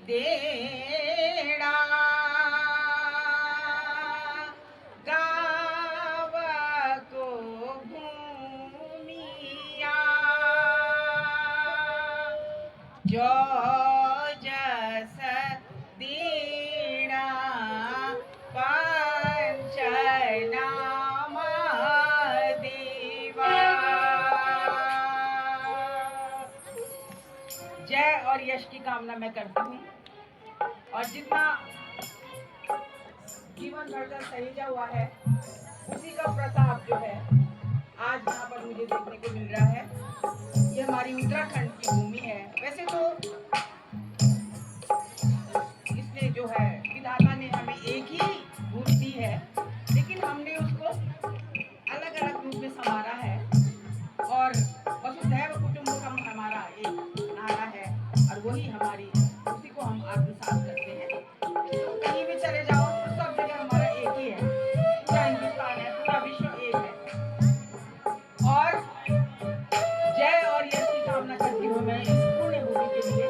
देना गाव को भूमिया जो जस दीना पंचनाम दीवा। जय और यश की कामना मैं करती हूँ और जितना जीवन भर का सहेजा हुआ है उसी का प्रताप जो है आज यहाँ पर मुझे देखने को मिल रहा है। ये हमारी उत्तराखंड की भूमि है। वैसे तो इसने जो है विधाता ने हमें एक ही भूमि दी है, लेकिन हमने उसको अलग अलग रूप में संवारा है और वसुधैव कुटुंबकम हमारा एक नारा है और वही हमारी उसी को हम आत्मसात करते हैं। तो कहीं भी चले जाओ तो सब जगह हमारा एक ही है, पूरा हिंदुस्तान है, पूरा विश्व एक है। और जय और यश की कामना करती हूँ मैं इस पुण्य भूमि के लिए।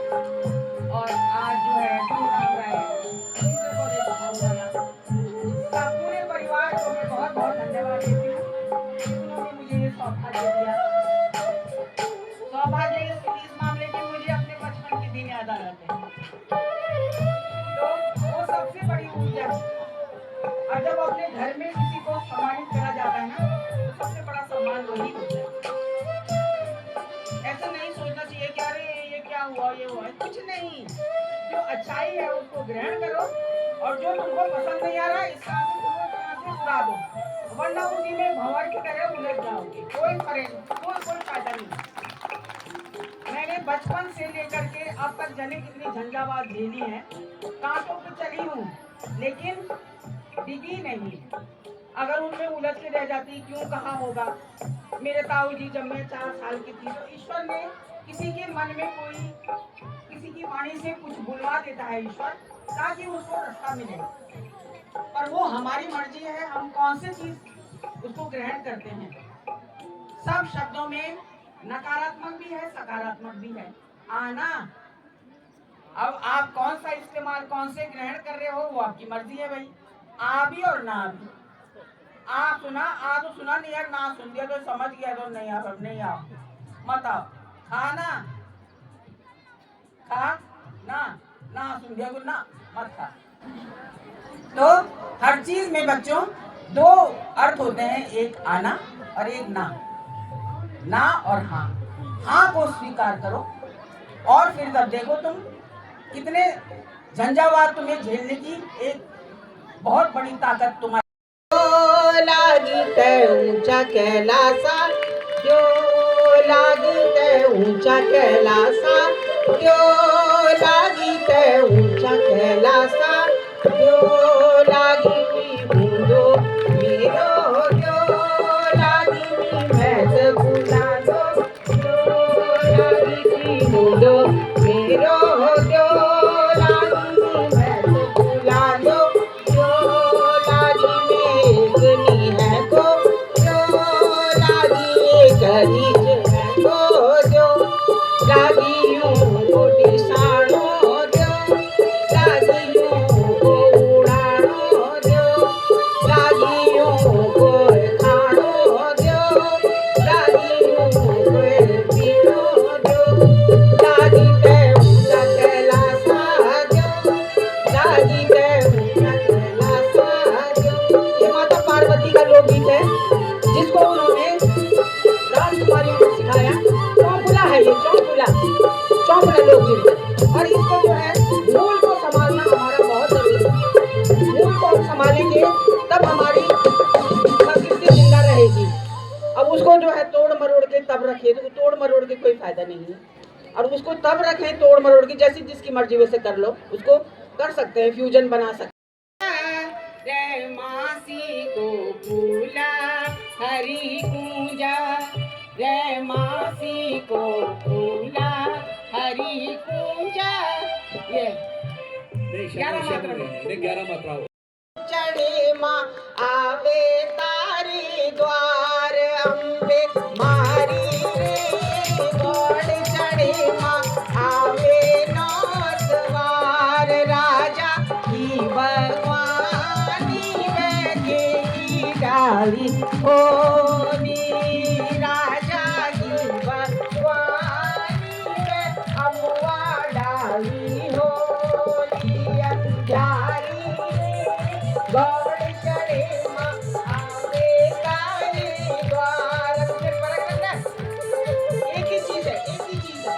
और आज जो है प्रोग्राम रहा है पूरे परिवार को मैं बहुत बहुत धन्यवाद देती हूँ, उन्होंने मुझे ये सौभाग्य दिया। सौभाग्य इस मामले में मुझे अपने बचपन के दिन याद आ जाते हैं, तो वो सबसे बड़ी ऊर्जा है। और जब अपने घर में किसी को सम्मानित करा जाता है ना, तो सबसे बड़ा सम्मान वही होता है। ऐसा नहीं सोचना चाहिए कि अरे ये क्या हुआ, ये हुआ, कुछ नहीं। जो अच्छाई है उसको ग्रहण करो और जो तुमको पसंद नहीं आ रहा इसका उड़ा दो, वरना उसी में भंवर की तरह उलझ जाओगे। कोई फायदा नहीं। मैंने बचपन से लेकर के अब तक जाने कितनी झंझावात झेली है, कांटों पे चली हूँ लेकिन डिगी नहीं। अगर उनमें उलझ के रह जाती क्यों कहा होगा। मेरे ताऊ जी जब मैं 4 साल की थी तो ईश्वर ने किसी के मन में कोई किसी की वाणी से कुछ बुलवा देता है ईश्वर, ताकि उसको रास्ता मिले। और वो हमारी मर्जी है, हम कौन सी चीज उसको ग्रहण करते हैं। सब शब्दों में नकारात्मक भी है, सकारात्मक भी है। आना, अब आप कौन सा इस्तेमाल कौन से ग्रहण कर रहे हो वो आपकी मर्जी है भाई। आ भी और ना भी। आ सुना, आ तो सुना नहीं यार, ना सुन दिया तो समझ गया तो नहीं आप नहीं आओ, मत आओ। खाना खा ना, ना सुन दिया तो ना मत खा। तो हर चीज में बच्चों 2 अर्थ होते हैं, एक आना और एक ना। ना और हाँ। हाँ को स्वीकार करो और फिर तब देखो तुम कितने झंझावात तुम्हें झेलने की एक बहुत बड़ी ताकत तुम्हारी। लागी ते ऊंचा कैलासा, जो लागी ते ऊंचा कैलासा, जो लागी ते ऊंचा कैलासा, जो लागी बूंदो मेरो, जो लागी भैंस बुला दो, जो लागी बूंदो मेरो, जो लागी भैंस बुला दो, जो लागी मेघनी है को, जो लागी गरीज है को, जो लागी यूं को दिशानो, जो लागी यूं को उड़ानो, जो लागी यूं को खानो, जो लागी यूं को पीनो, जो लागी ते ऊंचा कैलासा, जो लागी ते ऊंचा कैलासा, जो। ये माता पार्वती का लोकगीत है जिसको उन्होंने राजकुमारियों को सिखाया। चौपुला है ये, चौपुला लोकगीत। और इसको जो है मूल को संभालना हमारा बहुत जरूरी है। मूल को हम संभालेंगे तब हमारी संस्कृति जिंदा रहेगी। अब उसको जो है तोड़ मरोड़ के तब रखे, तो तोड़ मरोड़ के कोई फायदा नहीं है। और उसको तब रखें तोड़ मरोड़ के, जैसी जिसकी मर्जी वैसे कर लो, उसको कर सकते हैं, फ्यूजन बना सकते हैं। मासी को फूला हरी पूजा, जय मासी को फूला हरी पूजा। ये 11 मात्रा चढ़े माँ आवे तारे द्वार, अम्बे मारी रे गौड़ चढ़े माँ आवे नौ द्वार। आली होली अंधारी रे गौड़ चढ़े माँ आवे काली द्वार। फिर फर्क करना है, एक ही चीज है, एक ही चीज है,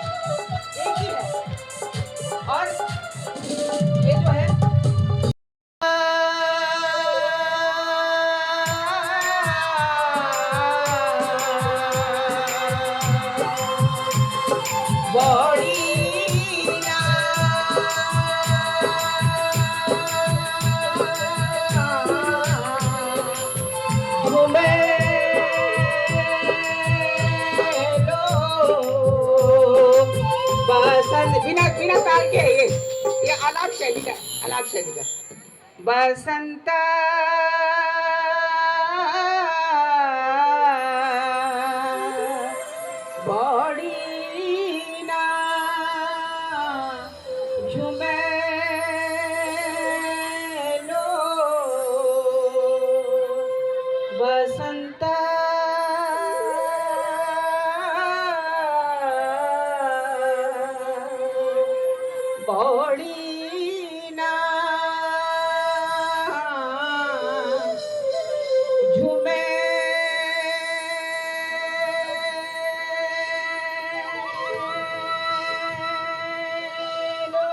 एक ही है। और ये जो है बड़ी ना घूमे लो बसंत बिना बिना ताल के है ये आलाप शैली का, आलाप शैली का। बसंत बड़ी ना झूमे लो बसंत बड़ी ना झूमे लो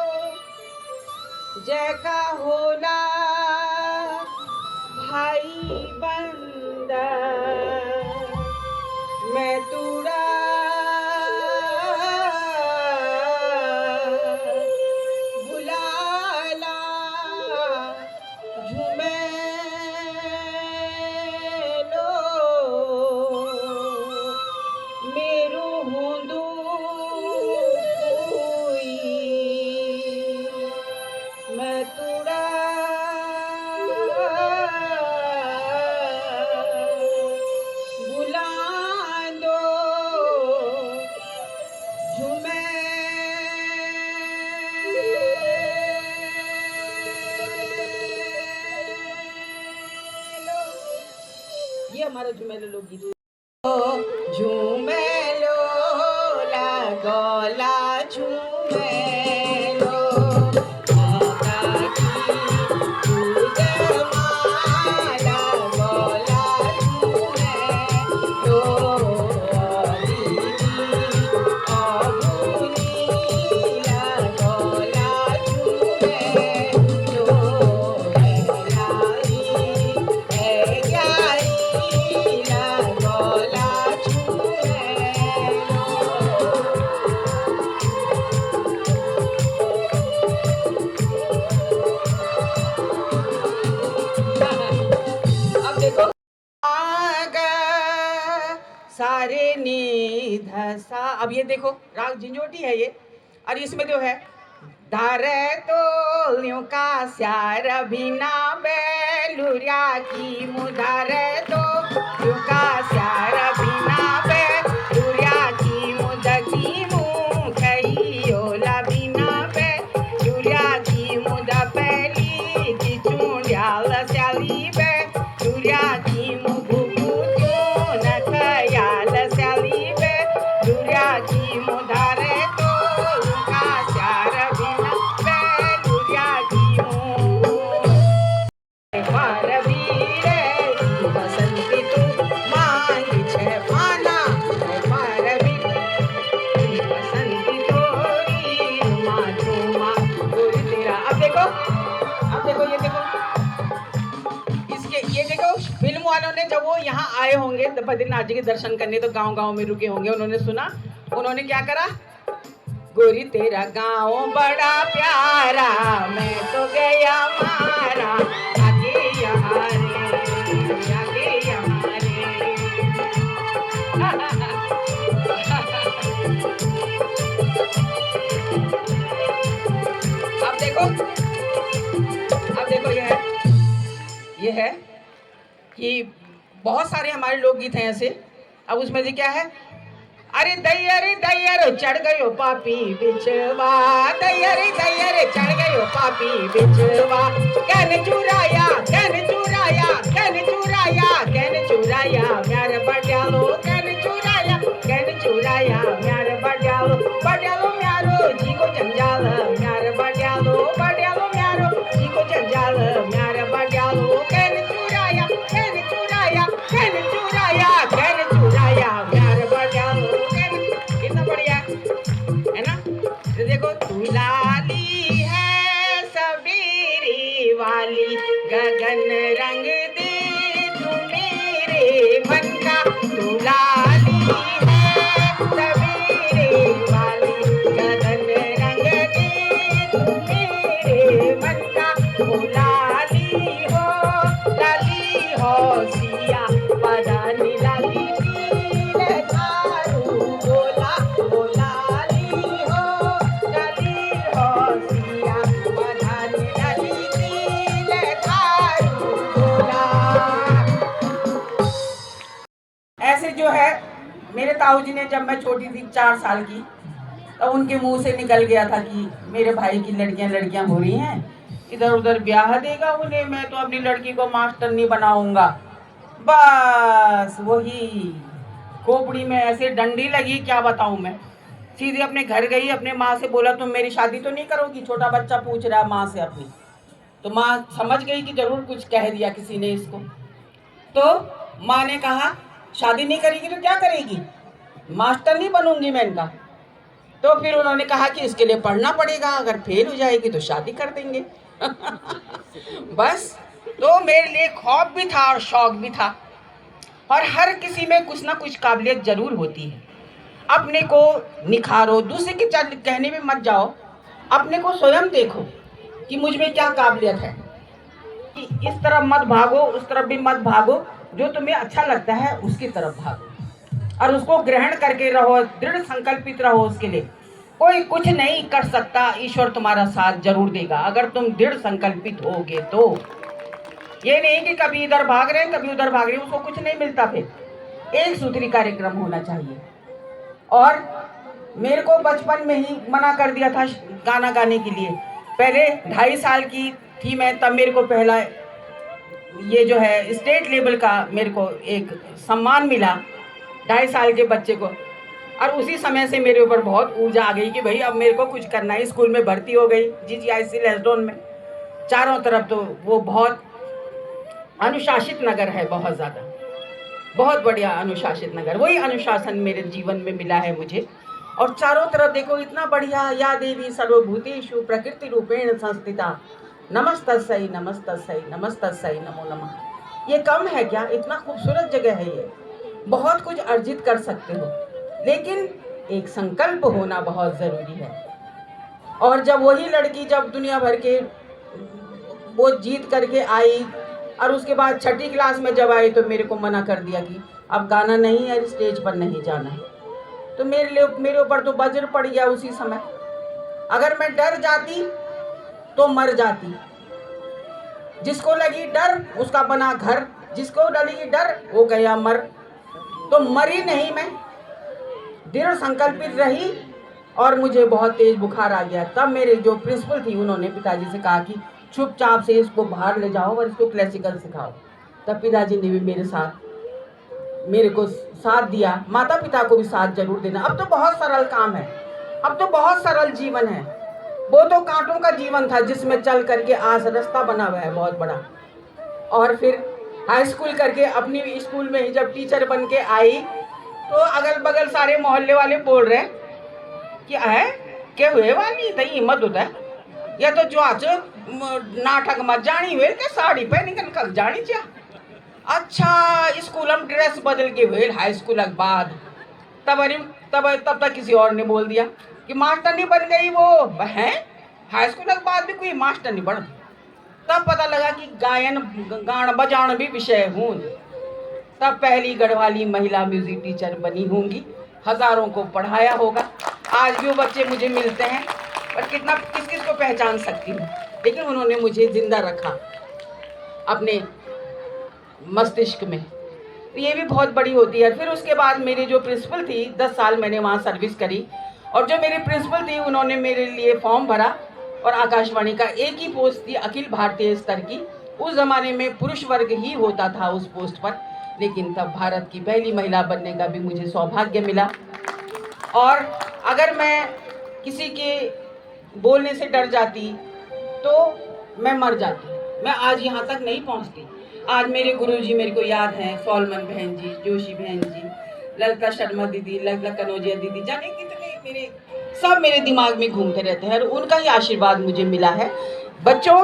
जय का होला भाई बंदा मैं तुरा बुलाला झूमे लो मेरू हुंदू कोई मैं तुरा बुलांदो झूमे लो। ये हमारा झूमेलो लोकगीत। झूमेलो लगोला झूमेलो माता की पूजमाला गोला झूमेलो दीदी अबुनीला गोला झूमेलो हेलाई हे ग्याईला गोला झूमेलो। अब देखो आगा सारे निधसा। अब ये देखो राग झंझोटी है ये, और इसमें जो है धारे तो का स्यार बिना बेलुरिया की मुधारे तो का स्यार बिना बेलुरिया की मुदकी मुखई ओला बिना बेलुरिया की मुदा पहली की चूड़ियाल स्याली बेलुरिया की मुभुकु न खयाल स्याली बेलुरिया की मुधारे तो का स्यार बिना बेलुरिया की पारवीरे बसंती तू मांगी छे पाना पारवी बसंती तोरी माँ गोरी तेरा। अब देखो ये देखो इसके ये देखो फिल्म वालों ने जब वो यहाँ आए होंगे बद्रीनाथ जी के दर्शन करने तो गांव-गांव में रुके होंगे, उन्होंने सुना, उन्होंने क्या करा, गोरी तेरा गांव बड़ा प्यारा मैं तो गया मारा आगे यहाँ रे आगे यहाँ रे। अब देखो ये है कि बहुत सारे हमारे लोकगीत हैं ऐसे। अब उसमें से क्या है, अरे दैयर चढ़ गयो पापी बिचवा, दैयर चढ़ गयो पापी बिचवा, कैन चुराया म्यारे बड्यालो, कैन चुराया म्यारे बड्यालो म्यारो जी को जंजाल लाली है सवेरे वाली, गगन रंग दे तू मेरे मन का। तू लाली है सवेरे वाली, गगन रंग दे तू मेरे मन का। ओ लाली हो सिया, परानी लाली पीले झारू बोला। ओ लाली हो सिया, परानी लाली पीले झारू बोला। ऐसे जो है मेरे ताऊ जी ने, जब मैं छोटी थी 4 साल की, तो उनके मुंह से निकल गया था कि मेरे भाई की लड़कियां हो रही हैं, इधर उधर ब्याह देगा उन्हें, मैं तो अपनी लड़की को मास्टर नहीं बनाऊंगा। बस वही खोपड़ी में ऐसे डंडी लगी, क्या बताऊं मैं। सीधे अपने घर गई, अपने माँ से बोला तुम मेरी शादी तो नहीं करोगी, छोटा बच्चा पूछ रहा है माँ से अपनी। तो माँ समझ गई कि जरूर कुछ कह दिया किसी ने इसको। तो माँ ने कहा शादी नहीं करेगी तो क्या करेगी, मास्टर नहीं बनूंगी मैं इनका। तो फिर उन्होंने कहा कि इसके लिए पढ़ना पड़ेगा, अगर फेल हो जाएगी तो शादी कर देंगे। बस, तो मेरे लिए खौफ भी था और शौक भी था। और हर किसी में कुछ ना कुछ काबिलियत जरूर होती है। अपने को निखारो, दूसरे के कहने में मत जाओ, अपने को स्वयं देखो कि मुझ में क्या काबिलियत है। कि इस तरफ मत भागो, उस तरफ भी मत भागो, जो तुम्हें अच्छा लगता है उसकी तरफ भागो और उसको ग्रहण करके रहो, दृढ़ संकल्पित रहो उसके लिए। कोई कुछ नहीं कर सकता, ईश्वर तुम्हारा साथ जरूर देगा अगर तुम दृढ़ संकल्पित होगे तो। ये नहीं कि कभी इधर भाग रहे हैं कभी उधर भाग रहे हैं, उसको कुछ नहीं मिलता। फिर एक सूत्री कार्यक्रम होना चाहिए। और मेरे को बचपन में ही मना कर दिया था गाना गाने के लिए। पहले 2.5 साल की थी मैं, तब मेरे को पहला ये जो है स्टेट लेवल का मेरे को एक सम्मान मिला 2.5 साल के बच्चे को। और उसी समय से मेरे ऊपर बहुत ऊर्जा आ गई कि भाई अब मेरे को कुछ करना है। स्कूल में भर्ती हो गई GGIC लेसडोन में। चारों तरफ तो वो बहुत अनुशासित नगर है, बहुत ज़्यादा, बहुत बढ़िया अनुशासित नगर। वही अनुशासन मेरे जीवन में मिला है मुझे। और चारों तरफ देखो इतना बढ़िया, या देवी सर्वभूतेषु प्रकृति रूपेण संस्थिता, नमस्तस्यै नमस्तस्यै नमस्तस्यै नमो नमः। ये कम है क्या, इतना खूबसूरत जगह है ये। बहुत कुछ अर्जित कर सकते हो, लेकिन एक संकल्प होना बहुत ज़रूरी है। और जब वही लड़की जब दुनिया भर के वो जीत करके आई और उसके बाद 6ठी क्लास में जब आई तो मेरे को मना कर दिया कि अब गाना नहीं है, स्टेज पर नहीं जाना है। तो मेरे ऊपर तो वज्र पड़ गया उसी समय। अगर मैं डर जाती तो मर जाती। जिसको लगी डर उसका बना घर, जिसको लगी डर वो गया मर। तो मरी नहीं, मैं दृढ़ संकल्पित रही। और मुझे बहुत तेज बुखार आ गया। तब मेरे जो प्रिंसिपल थी उन्होंने पिताजी से कहा कि चुपचाप से इसको बाहर ले जाओ और इसको क्लासिकल सिखाओ। तब पिताजी ने भी मेरे को साथ दिया। माता पिता को भी साथ जरूर देना। अब तो बहुत सरल काम है, अब तो बहुत सरल जीवन है। वो तो कांटों का जीवन था जिसमें चल करके आज रास्ता बना हुआ है बहुत बड़ा। और फिर हाई स्कूल करके अपनी स्कूल में ही जब टीचर बन के आई तो अगल बगल सारे मोहल्ले वाले बोल रहे कि है क्या हुए वाली तई हिम्मत होता है, या तो जो आज नाटक मत जानी हुए के साड़ी पहनी कर जानी चाहिए। अच्छा, स्कूल में ड्रेस बदल के हुए हाई स्कूल के बाद तब तक किसी और ने बोल दिया कि मास्टर नहीं बन गई वो है। हाई स्कूल के बाद भी कोई मास्टर नहीं बन। तब पता लगा कि गान बजान भी विषय हूँ। तब पहली गढ़वाली महिला म्यूजिक टीचर बनी होंगी, हजारों को पढ़ाया होगा। आज भी वो बच्चे मुझे मिलते हैं, पर किस किस को पहचान सकती हूँ, लेकिन उन्होंने मुझे जिंदा रखा अपने मस्तिष्क में। तो ये भी बहुत बड़ी होती है। फिर उसके बाद मेरी जो प्रिंसिपल थी, 10 साल मैंने वहाँ सर्विस करी। और जो मेरी प्रिंसिपल थी उन्होंने मेरे लिए फॉर्म भरा और आकाशवाणी का एक ही पोस्ट थी अखिल भारतीय स्तर की। उस ज़माने में पुरुष वर्ग ही होता था उस पोस्ट पर, लेकिन तब भारत की पहली महिला बनने का भी मुझे सौभाग्य मिला। और अगर मैं किसी के बोलने से डर जाती तो मैं मर जाती। मैं आज यहाँ तक नहीं पहुँचती। आज मेरे गुरुजी मेरे को याद हैं, सॉलमन बहन जी, जोशी बहन जी, ललिता शर्मा दीदी, ललिता कनौजिया दीदी, जाने कितने मेरे सब मेरे दिमाग में घूमते रहते हैं और उनका ही आशीर्वाद मुझे मिला है। बच्चों,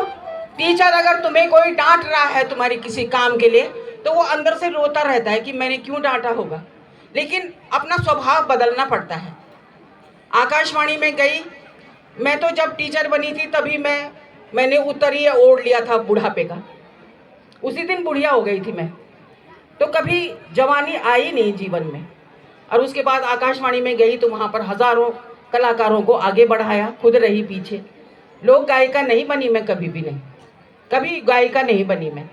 टीचर अगर तुम्हें कोई डांट रहा है तुम्हारे किसी काम के लिए, तो वो अंदर से रोता रहता है कि मैंने क्यों डांटा होगा, लेकिन अपना स्वभाव बदलना पड़ता है। आकाशवाणी में गई मैं, तो जब टीचर बनी थी तभी मैंने उत्तरीय ओढ़ लिया था बुढ़ापे का। उसी दिन बुढ़िया हो गई थी मैं, तो कभी जवानी आई नहीं जीवन में। और उसके बाद आकाशवाणी में गई तो वहाँ पर हजारों कलाकारों को आगे बढ़ाया, खुद रही पीछे। लोक गायिका नहीं बनी मैं, कभी भी नहीं, कभी गायिका नहीं बनी मैं।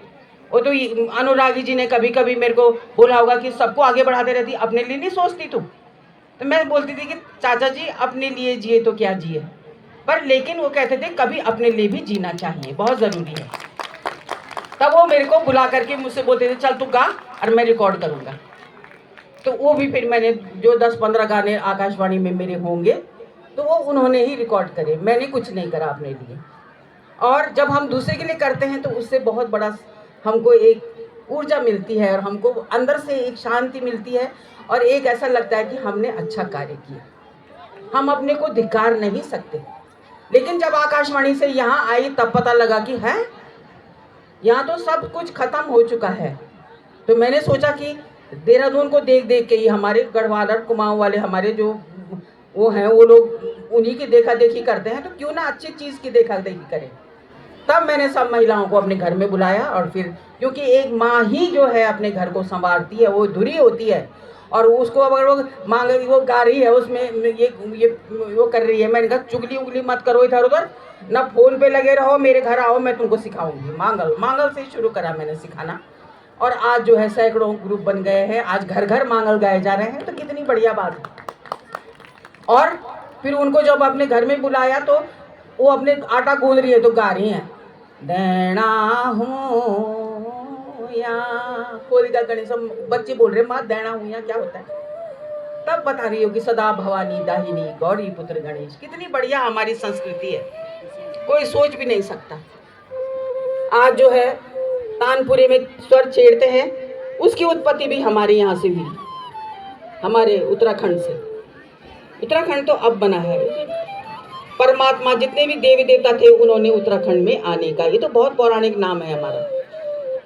वो तो अनुरागी जी ने कभी कभी मेरे को बोला होगा कि सबको आगे बढ़ाते रहती, अपने लिए नहीं सोचती तू। तो मैं बोलती थी कि चाचा जी अपने लिए जिए तो क्या जिए, पर लेकिन वो कहते थे कभी अपने लिए भी जीना चाहिए, बहुत ज़रूरी है। तब वो मेरे को बुला करके मुझसे बोलते थे चल तू गा और मैं रिकॉर्ड करूँगा। तो वो भी फिर मैंने जो 10-15 गाने आकाशवाणी में मेरे होंगे तो वो उन्होंने ही रिकॉर्ड करे, मैंने कुछ नहीं करा अपने लिए। और जब हम दूसरे के लिए करते हैं तो उससे बहुत बड़ा हमको एक ऊर्जा मिलती है और हमको अंदर से एक शांति मिलती है और एक ऐसा लगता है कि हमने अच्छा कार्य किया। हम अपने को धिक्कार नहीं सकते। लेकिन जब आकाशवाणी से यहाँ आई तब पता लगा कि है यहाँ तो सब कुछ खत्म हो चुका है। तो मैंने सोचा कि देहरादून को देख देख के ही हमारे गढ़वाल कुमाऊं वाले हमारे जो वो हैं वो लोग उन्हीं की देखा देखी करते हैं, तो क्यों ना अच्छी चीज़ की देखा देखी करें। तब मैंने सब महिलाओं को अपने घर में बुलाया और फिर क्योंकि एक माँ ही जो है अपने घर को संवारती है, वो धुरी होती है और उसको अगर वो मांग वो गा रही है उसमें ये वो कर रही है, मैंने कहा चुगली उगली मत करो इधर उधर, ना फोन पे लगे रहो, मेरे घर आओ मैं तुमको सिखाऊंगी। मांगल से शुरू करा मैंने सिखाना और आज जो है सैकड़ों ग्रुप बन गए हैं, आज घर घर मांगल गाए जा रहे हैं, तो कितनी बढ़िया बात है। और फिर उनको जब अपने घर में बुलाया तो वो अपने आटा गूंद रही है तो गा रही हैं देना हूँ या कोई का गणेश, बच्चे बोल रहे माँ देना हूँ या क्या होता है। तब बता रही हो कि सदा भवानी दाहिनी गौरी पुत्र गणेश। कितनी बढ़िया हमारी संस्कृति है, कोई सोच भी नहीं सकता। आज जो है तानपुरे में स्वर छेड़ते हैं, उसकी उत्पत्ति भी हमारे यहाँ से हुई, हमारे उत्तराखंड से। उत्तराखंड तो अब बना है, परमात्मा जितने भी देवी देवता थे उन्होंने उत्तराखंड में आने का, ये तो बहुत पौराणिक नाम है हमारा,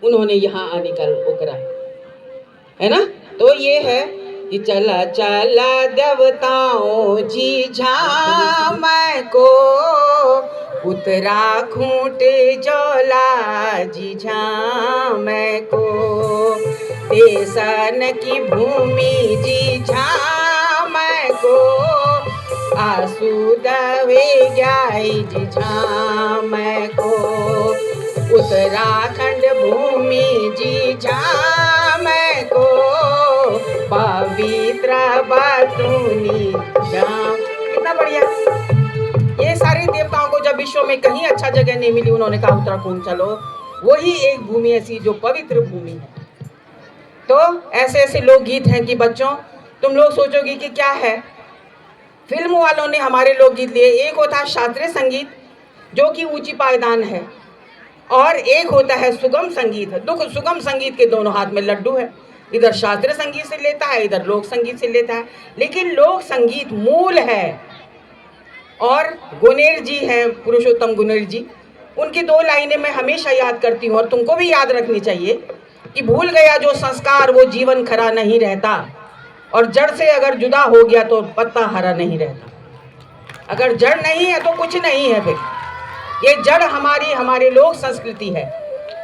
उन्होंने यहाँ आने का वो करा है ना। तो ये है कि चला चला देवताओं जी झाम को, उतरा खूंटे जोला जी झाम को, तेसन की भूमि जी झाम को, आंसू दवे गाय जी झाम को, उत्तराखंड भूमि जी झाम को, पवित्र बातूनी झाम। कितना बढ़िया। ये सारे देवताओं को जब विश्व में कहीं अच्छा जगह नहीं मिली, उन्होंने कहा उत्तराखंड चलो, वही एक भूमि ऐसी जो पवित्र भूमि है। तो ऐसे ऐसे लोकगीत हैं कि बच्चों तुम लोग सोचोगे कि क्या है। फिल्म वालों ने हमारे लोकगीत लिए, एक होता है शास्त्रीय संगीत जो कि ऊंची पायदान है, और एक होता है सुगम संगीत। दुख सुगम संगीत के दोनों हाथ में लड्डू है, इधर शास्त्रीय संगीत से लेता है, इधर लोक संगीत से लेता है, लेकिन लोक संगीत मूल है। और गुनेर जी हैं, पुरुषोत्तम गुनेर जी, उनकी 2 लाइनें मैं हमेशा याद करती हूँ और तुमको भी याद रखनी चाहिए कि भूल गया जो संस्कार वो जीवन खरा नहीं रहता, और जड़ से अगर जुदा हो गया तो पत्ता हरा नहीं रहता। अगर जड़ नहीं है तो कुछ नहीं है। फिर ये जड़ हमारे लोक संस्कृति है।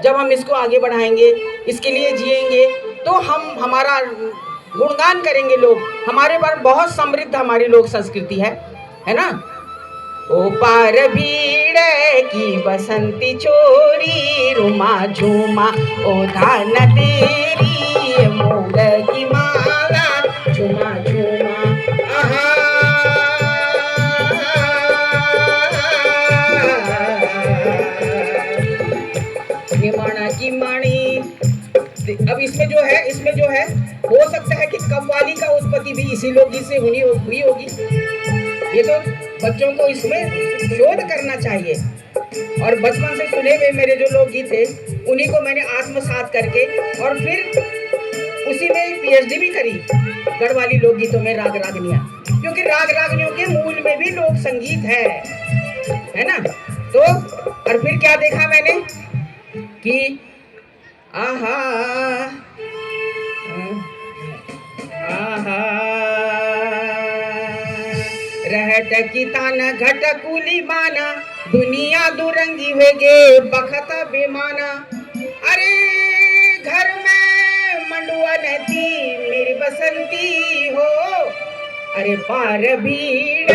जब हम इसको आगे बढ़ाएंगे, इसके लिए जिएंगे, तो हम हमारा गुणगान करेंगे लोग। हमारे पर बहुत समृद्ध हमारी लोक संस्कृति है ना। ओ पार भीड़ की बसंती छोरी, रुमा झूमा ओ धान तेरी, मोल की माला झूमा झूमा आहा। माणा की माणी। अब इसमें जो है हो सकता है कि कव्वाली का उत्पत्ति भी इसी लोकगीत से हुई होगी। ये तो बच्चों को इसमें शोध करना चाहिए। और बचपन से सुने हुए मेरे जो लोकगीत थे उन्हीं को मैंने आत्मसात करके और फिर उसी में पीएचडी भी करी गढ़वाली लोकगीतों में, राग रागनियां, क्योंकि राग रागनियों के मूल में भी लोक संगीत है ना। तो और फिर क्या देखा मैंने कि आहा आहा रहट की ताना घटकुली माना, दुनिया दुरंगी वेगे बखत बेमाना। अरे घर में मंडुआ नती मेरी बसंती हो, अरे पार भीड़